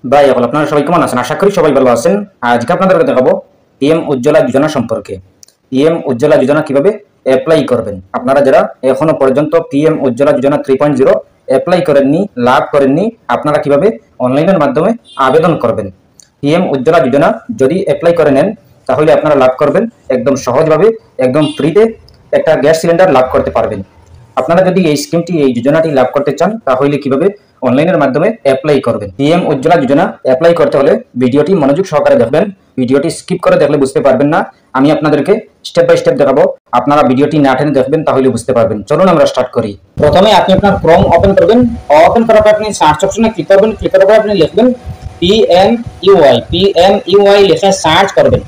ভাই এখন আপনারা সবাই কেমন আছেন? আশা করি সবাই ভালো আছেন। আজকে আপনাদেরকে দেখাবো পিএম উজ্জ্বলা যোজনা সম্পর্কে। পিএম উজ্জ্বলা যোজনা কিভাবে অ্যাপ্লাই করবেন। আপনারা যারা এখনো পর্যন্ত পিএম উজ্জ্বলা যোজনা 3.0 অ্যাপ্লাই করেননি, লাভ করেননি, আপনারা কিভাবে অনলাইনের মাধ্যমে আবেদন করবেন। পিএম উজ্জ্বলা যোজনা যদি অ্যাপ্লাই করে নেন তাহলে আপনারা লাভ করবেন একদম সহজভাবে, একদম ফ্রিতে একটা গ্যাস সিলিন্ডার লাভ করতে পারবেন। আপনারা যদি এই স্কিমটি, এই যোজনাটি লাভ করতে চান তাহলে কিভাবে অনলাইনের মাধ্যমে অ্যাপ্লাই করবেন। পিএম উজ্জ্বলা যোজনা অ্যাপ্লাই করতে হলে ভিডিওটি মনোযোগ সহকারে দেখবেন। ভিডিওটি স্কিপ করে দেখলে বুঝতে পারবেন না। আমি আপনাদেরকে স্টেপ বাই স্টেপ দেখাবো, আপনারা ভিডিওটি না টেনে দেখবেন তাহলে বুঝতে পারবেন। চলুন আমরা স্টার্ট করি। প্রথমে আপনি আপনার ক্রোম ওপেন করবেন। ওপেন করার পর আপনি সার্চ অপশনে ক্লিক করবেন। ক্লিক করার পর আপনি লিখবেন পিএমইউআই লিখে সার্চ করবেন।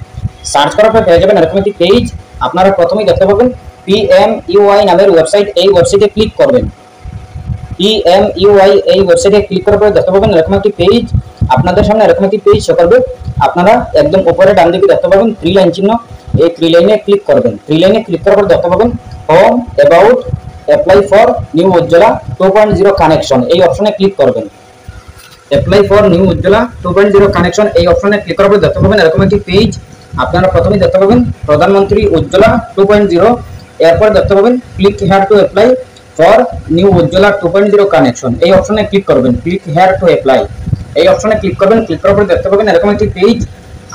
সার্চ করার পর পেয়ে যাবেন এরকম একটি পেজ। আপনারা প্রথমেই দেখতে পাবেন পিএমইউআই নামের ওয়েবসাইট। এই ওয়েবসাইটে ক্লিক করবেন। পিএমইউআই এই ওয়েবসাইটে ক্লিক করার পর দেখতে পাবেন এরকম একটি পেজ। আপনাদের সামনে এরকম একটি পেজ শো করবে। আপনারা একদম উপরে ডান দিকে দেখতে পাবেন 3 লাইন চিহ্ন। এই 3 লাইনে ক্লিক করবেন। 3 লাইনে ক্লিক করার পর দেখতে পাবেন home, about, apply for new Ujjwala 2.0 connection, এই অপশনে ক্লিক করবেন। Apply for new Ujjwala 2.0 connection এই অপশনে ক্লিক করার পর দেখতে পাবেন এরকম একটি পেজ। আপনারা প্রথমেই দেখতে পাবেন প্রধানমন্ত্রী উজ্জ্বলা 2.0। এরপর দেখতে পাবেন click here to apply for new Ujjwala 2.0 connection, এই অপশনে ক্লিক করবেন। ক্লিক হেয়ার টু অ্যাপ্লাই এই অপশনে ক্লিক করবেন। ক্লিক করার পর দেখতে পাবেন এরকম একটি পেজ।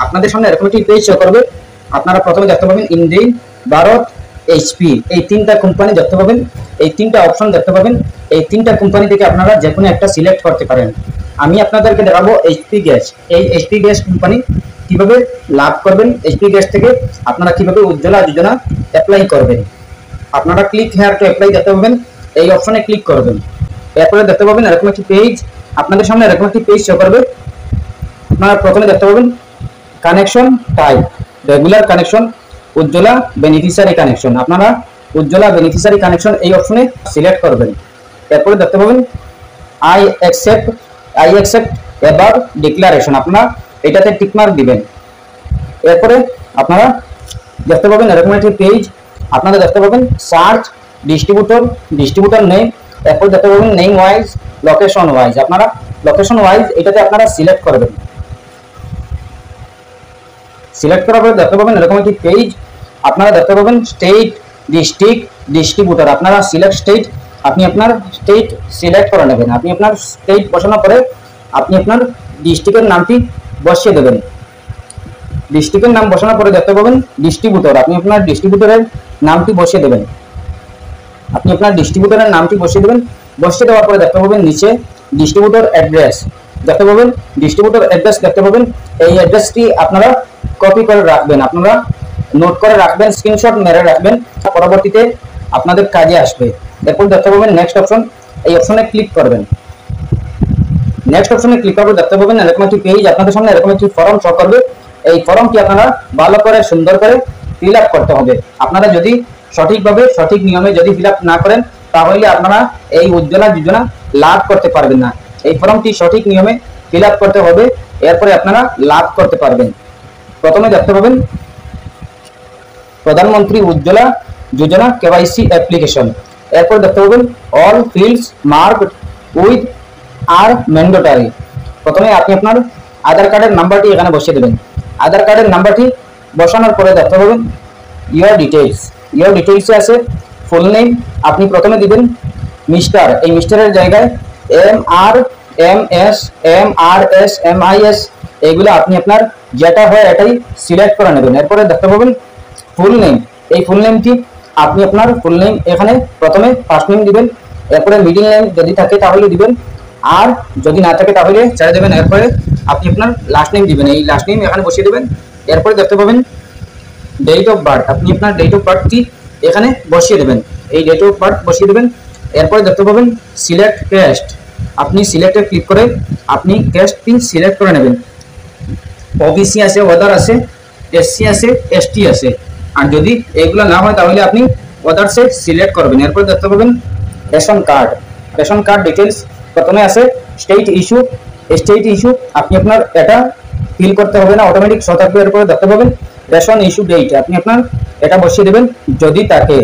আপনাদের সামনে এরকম একটি পেজ শো করবে। আপনারা প্রথমে দেখতে পাবেন ইন্ডিয়ান, ভারত, এইচপি, এই 3টা কোম্পানি দেখতে পাবেন। এই 3টা অপশন দেখতে পাবেন। এই 3টা কোম্পানি থেকে আপনারা যে কোনো একটা সিলেক্ট করতে পারেন। আমি আপনাদেরকে দেখাবো এইচপি গ্যাস। এই এইচপি গ্যাস কোম্পানি কিভাবে লাভ করবেন, এইচপি গ্যাস থেকে আপনারা কিভাবে উজ্জ্বলা যোজনা অ্যাপ্লাই করবেন। আপনারা ক্লিক হেয়ার টু অ্যাপ্লাই দেখতে পাবেন। এই অপশনে ক্লিক করবেন। এরপরে দেখতে পাবেন এরকম একটি পেজ। আপনাদের সামনে এরকম একটি পেজ শো করবে। আপনারা প্রথমে দেখতে পাবেন connection type, regular connection, Ujjwala beneficiary connection. আপনারা উজ্জ্বলা বেনিফিশিয়ারি কানেকশন এই অপশনে সিলেক্ট করবেন। এরপরে দেখতে পাবেন আই অ্যাকসেপ্ট এবার ডিক্লারেশন, আপনারা এটাতে টিকমার্ক দিবেন। এরপরে আপনারা দেখতে পাবেন এরকম একটি পেজ। আপনারা দেখতে পাবেন সার্চ ডিস্ট্রিবিউটর নেম। এরপর দেখতে পাবেন নেম ওয়াইজ, লোকেশন ওয়াইজ। আপনারা লোকেশন ওয়াইজ এটাতে আপনারা সিলেক্ট করবেন। সিলেক্ট করার পরে দেখতে পাবেন এরকম একটি পেজ। আপনারা দেখতে পাবেন স্টেট, ডিস্ট্রিক্ট, ডিস্ট্রিবিউটর। আপনারা সিলেক্ট স্টেট, আপনি আপনার স্টেট সিলেক্ট করে নেবেন। আপনি আপনার স্টেট বসানোর পরে আপনি আপনার ডিস্ট্রিক্টের নামটি বসিয়ে দেবেন। ডিস্ট্রিক্টের নাম বসানোর পরে দেখতে পাবেন ডিস্ট্রিবিউটর, আপনি আপনার ডিস্ট্রিবিউটরের নামটি বসিয়ে দেবেন। আপনি আপনার ডিস্ট্রিবিউটরের নামটি বসিয়ে দেবেন। বসিয়ে দেওয়ার পরে দেখতে পাবেন নিচে ডিস্ট্রিবিউটর অ্যাড্রেস দেখতে পাবেন। ডিস্ট্রিবিউটর অ্যাড্রেস দেখতে পাবেন। এই অ্যাড্রেসটি আপনারা কপি করে রাখবেন, আপনারা নোট করে রাখবেন, স্ক্রিনশট মেরে রাখবেন, পরবর্তীতে আপনাদের কাজে আসবে। এরপর দেখতে পাবেন নেক্সট অপশন, এই অপশনে ক্লিক করবেন। নেক্সট অপশনে ক্লিক করবে দেখতে পাবেন এরকম একটি পেজ। আপনাদের সামনে এরকম একটি ফর্ম শো করবে। এই ফর্মটি আপনারা ভালো করে সুন্দর করে ফিল আপ করতে হবে। আপনারা যদি সঠিকভাবে সঠিক নিয়মে যদি ফিল আপ না করেন তাহলে আপনারা এই উজ্জ্বলা যোজনা লাভ করতে পারবেন না। এই ফর্মটি সঠিক নিয়মে ফিল আপ করতে হবে, এরপরে আপনারা লাভ করতে পারবেন। প্রথমে দেখতে পাবেন প্রধানমন্ত্রী উজ্জ্বলা যোজনা কেওয়াইসি অ্যাপ্লিকেশন। এরপর দেখতে পাবেন all fields marked with are mandatory. প্রথমে আপনি আপনার আধার কার্ডের নাম্বারটি এখানে বসিয়ে দেবেন। আধার কার্ডের নাম্বারটি বসানোর পরে দেখতে পাবেন ইয়োর ডিটেইলসে আছে ফুল নেম। আপনি প্রথমে দিবেন মিস্টার, এই মিস্টারের জায়গায় MRS এইগুলো আপনি আপনার যেটা হয় এটাই সিলেক্ট করে নেবেন। এরপরে দেখতে পাবেন ফুল নেম, এই ফুল নেমটি আপনি আপনার ফুল নেম এখানে প্রথমে ফার্স্ট নেম দিবেন। এরপরে মিডিল নেম যদি থাকে তাহলে দিবেন, আর যদি না থাকে তাহলে ছেড়ে দেবেন। এরপরে আপনি আপনার লাস্ট নেম দিবেন, এই লাস্ট নেম এখানে বসিয়ে দেবেন। এরপরে দেখতে পাবেন ডেট অফ বার্থ, আপনি আপনার ডেট অফ বার্থটি এখানে বসিয়ে দেবেন, এই ডেট অফ বার্থ বসিয়ে দেবেন। এরপরে দেখতে পাবেন সিলেক্ট ক্যাস্ট, আপনি সিলেক্টে ক্লিক করে আপনি ক্যাস্টটি সিলেক্ট করে নেবেন। ওবিসি আছে, ওদার আছে, এসসি আছে, এসটি আছে, আর যদি এগুলো না হয় তাহলে আপনি ওদারসে সিলেক্ট করবেন। এরপর দেখতে পাবেন রেশন কার্ড ডিটেলস। প্রথমে আছে স্টেট ইস্যু, আপনি আপনার এটা ফিল করতে হবে না, অটোমেটিক শো থাকবে। এরপরে দেখতে পাবেন রেশন ইস্যু ডেট, আপনি আপনার এটা বসিয়ে দেবেন যদি থাকে,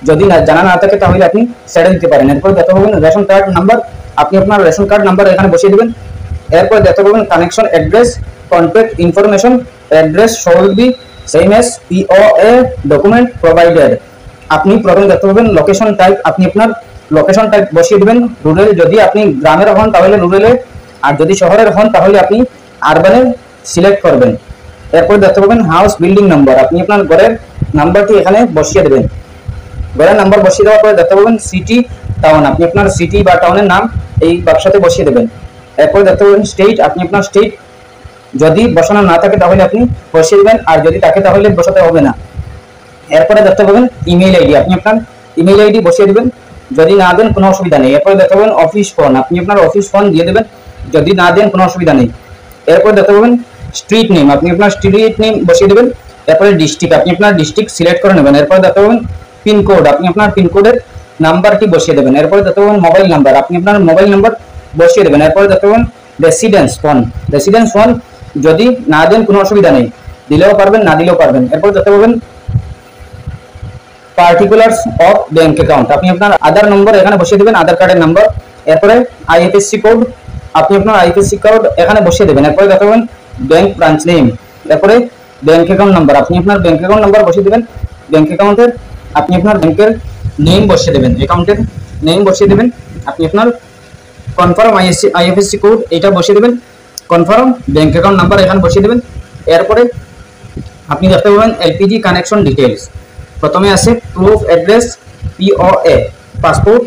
যদি না জানা না থাকে তাহলে আপনি ছেড়ে দিতে পারেন। এরপর দেখতে পাবেন রেশন কার্ড নাম্বার, আপনি আপনার রেশন কার্ড নাম্বার এখানে বসিয়ে দেবেন। এরপরে দেখতে পাবেন connection address, contact information, address will be same as POA document provided। আপনি প্রথমে দেখতে পাবেন লোকেশন টাইপ, আপনি আপনার লোকেশন টাইপ বসিয়ে দিবেন রুরাল, যদি আপনি গ্রামের হন তাহলে রুরালে, আর যদি শহরের হন তাহলে আপনি আরবানের সিলেক্ট করবেন। এরপর দেখতে পাবেন হাউস বিল্ডিং নাম্বার, আপনি আপনার ঘরের নাম্বারটি এখানে বসিয়ে দেবেন। ঘরের নাম্বার বসিয়ে দেওয়ার পরে দেখতে পাবেন সিটি টাউন, আপনি আপনার সিটি বা টাউনের নাম এই বাক্সতে বসিয়ে দেবেন। এরপর দেখতে পাবেন স্টেট, আপনি আপনার স্টেট যদি বসানো না থাকে তাহলে আপনি বসিয়ে দেবেন, আর যদি থাকে তাহলে বসাতে হবে না। এরপরে দেখতে পাবেন ইমেইল আইডি, আপনি আপনার ইমেইল আইডি বসিয়ে দেবেন, যদি না দেন কোনো অসুবিধা নেই। এরপরে দেখতে পাবেন অফিস ফোন, আপনি আপনার অফিস ফোন দিয়ে দেবেন, যদি না দেন কোনো অসুবিধা নেই। এরপর দেখতে পাবেন স্ট্রিট নেম, আপনি আপনার স্ট্রিট নেম বসিয়ে দেবেন। এরপরে ডিস্ট্রিক্ট, আপনি আপনার ডিস্ট্রিক্ট সিলেক্ট করে নেবেন। এরপরে দেখতে পাবেন পিনকোড, আপনি আপনার পিনকোডের নাম্বারটি বসিয়ে দেবেন। এরপরে দেখতে পাবেন মোবাইল নাম্বার, আপনি আপনার মোবাইল নাম্বার বসিয়ে দেবেন। এরপরে দেখতে পাবেন রেসিডেন্স ফোন যদি না দেন কোনো অসুবিধা নেই, দিলেও পারবেন না দিলেও পারবেন। এরপর দেখতে পাবেন পার্টিকুলার্স অফ ব্যাংক অ্যাকাউন্ট, আপনি আপনার আধার নম্বর এখানে বসিয়ে দেবেন, আধার কার্ডের নাম্বার। এরপরে আইএফএসসি কোড, আপনি আপনার আইএফএসসি কোড এখানে বসিয়ে দেবেন। এরপরে দেখতে পাবেন ব্যাংক ব্রাঞ্চ নেম, এরপরে ব্যাংক অ্যাকাউন্ট নাম্বার, আপনি আপনার ব্যাংক অ্যাকাউন্ট নাম্বার বসিয়ে দেবেন। ব্যাংক অ্যাকাউন্টের আপনি আপনার ব্যাংকের নেম বসিয়ে দেবেন, অ্যাকাউন্টের নেম বসিয়ে দেবেন। আপনি আপনার কনফার্ম আইএফএসসি কোড এটা বসিয়ে দেবেন, কনফার্ম ব্যাংক অ্যাকাউন্ট নাম্বার এখানে বসিয়ে দেবেন। এরপরে আপনি দেখতে পাবেন এলপিজি কানেকশন ডিটেইলস, প্রথমে আছে proof address, POA, passport,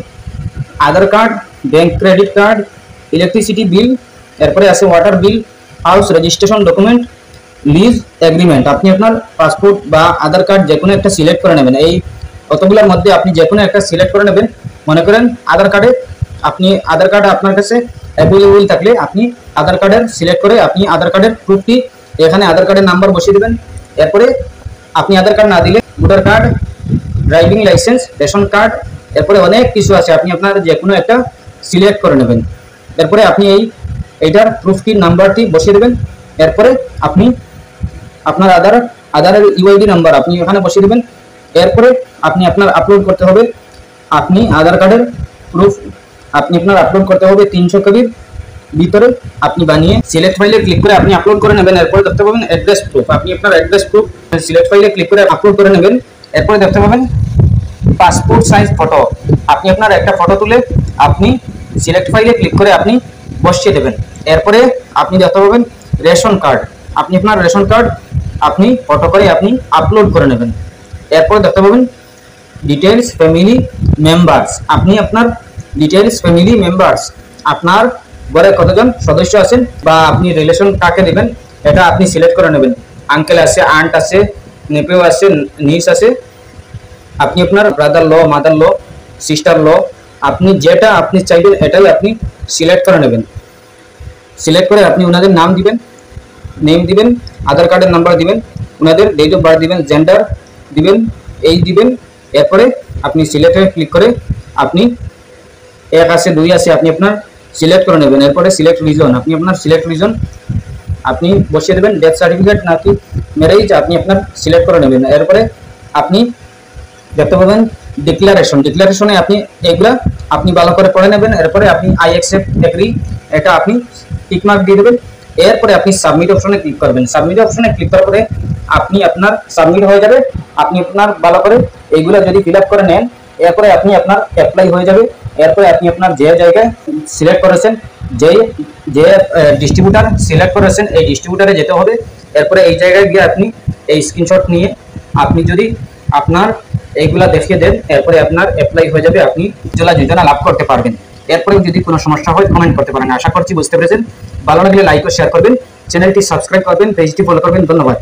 Aadhaar card, bank credit card, electricity bill, এরপরে আছে water bill, house registration document, lease agreement. আপনি আপনার পাসপোর্ট বা আধার কার্ড যে কোনো একটা সিলেক্ট করে নেবেন, এই কতগুলোর মধ্যে আপনি যে কোনো একটা সিলেক্ট করে নেবেন। মনে করেন আধার কার্ডে, আপনি আধার কার্ড আপনার কাছে অ্যাভেলেবল থাকলে আপনি আধার কার্ডের সিলেক্ট করে আপনি আধার কার্ডের প্রুফটি এখানে আধার কার্ডের নাম্বার বসিয়ে দেবেন। এরপরে আপনি আধার কার্ড না দিলে voter card, driving licence, ration card, এরপরে অনেক কিছু আছে, আপনি আপনার যে কোনো একটা সিলেক্ট করে নেবেন। এরপরে আপনি এইটার প্রুফটির নাম্বারটি বসিয়ে দেবেন। এরপরে আপনি আপনার আধারের ইউআইডি নাম্বার আপনি এখানে বসিয়ে দেবেন। এরপরে আপনি আপনার আপলোড করতে হবে, আপনি আধার কার্ডের প্রুফ আপনি আপনার আপলোড করতে হবে 300 কবির ভিতরে আপনি বানিয়ে সিলেক্ট ফাইলে ক্লিক করে আপনি আপলোড করে নেবেন। এরপরে দেখতে পাবেন অ্যাড্রেস প্রুফ, আপনি আপনার অ্যাড্রেস প্রুফ সিলেক্ট ফাইলে ক্লিক করে আপলোড করে নেবেন। এরপরে দেখতে পাবেন পাসপোর্ট সাইজ ফটো, আপনি আপনার একটা ফটো তুলে আপনি সিলেক্ট ফাইলে ক্লিক করে আপনি বসিয়ে দেবেন। এরপরে আপনি দেখতে পাবেন রেশন কার্ড, আপনি আপনার রেশন কার্ড আপনি ফটো করে আপনি আপলোড করে নেবেন। এরপরে দেখতে পাবেন ডিটেইলস ফ্যামিলি মেম্বার্স, আপনি আপনার ডিটেইলস ফ্যামিলি মেম্বার্স, আপনার ঘরে কতজন সদস্য আছেন বা আপনি রিলেশন কাকে দেবেন এটা আপনি সিলেক্ট করে নেবেন। আঙ্কেল আছে, আন্ট আছে, নেপেও আছে, নিস আছে, আপনি আপনার ব্রাদার ল, মাদার ল, সিস্টার ল, আপনি যেটা আপনি চাইবেন এটাই আপনি সিলেক্ট করে নেবেন। সিলেক্ট করে আপনি ওনাদের নাম দিবেন, নেম দিবেন, আধার কার্ডের নাম্বার দিবেন, ওনাদের ডেট অফ বার্থ দিবেন, জেন্ডার দিবেন, এইজ দিবেন। এরপরে আপনি সিলেক্টে ক্লিক করে আপনি 1 আছে 2 আছে আপনি আপনার সিলেক্ট করে নেবেন। এরপরে সিলেক্ট রিজন, আপনি আপনার সিলেক্ট রিজন আপনি বসিয়ে দেবেন। ডেথ সার্টিফিকেট নাকি ম্যারেজ আপনি আপনার সিলেক্ট করে নেবেন। এরপরে আপনি দেখতে পাবেন ডিক্লারেশনে আপনি এগুলা আপনি ভালো করে পড়ে নেবেন। এরপরে আপনি আই অ্যাকসেপ্ট এগ্রি এটা আপনি টিক মার্ক দিয়ে দেবেন। এরপরে আপনি সাবমিট অপশনে ক্লিক করবেন। সাবমিট অপশনে ক্লিক করার পরে আপনি আপনার সাবমিট হয়ে যাবে। আপনি আপনার ভালো করে এইগুলা যদি ফিল আপ করে নেন, এরপরে আপনি আপনার অ্যাপ্লাই হয়ে যাবে। এরপরে আপনি আপনার যে জায়গায় সিলেক্ট করেছেন, যে ডিস্ট্রিবিউটার সিলেক্ট করেছেন এই ডিস্ট্রিবিউটারে যেতে হবে। এরপরে এই জায়গায় গিয়ে আপনি এই স্ক্রিনশট নিয়ে আপনি যদি আপনার এইগুলা দেখিয়ে দেন, এরপরে আপনার অ্যাপ্লাই হয়ে যাবে, আপনি যোজনা লাভ করতে পারবেন। এরপরে যদি কোনো সমস্যা হয় কমেন্ট করতে পারেন। আশা করছি বুঝতে পেরেছেন। ভালো লাগলে লাইক ও শেয়ার করবেন, চ্যানেলটি সাবস্ক্রাইব করবেন, পেজটি ফলো করবেন। ধন্যবাদ।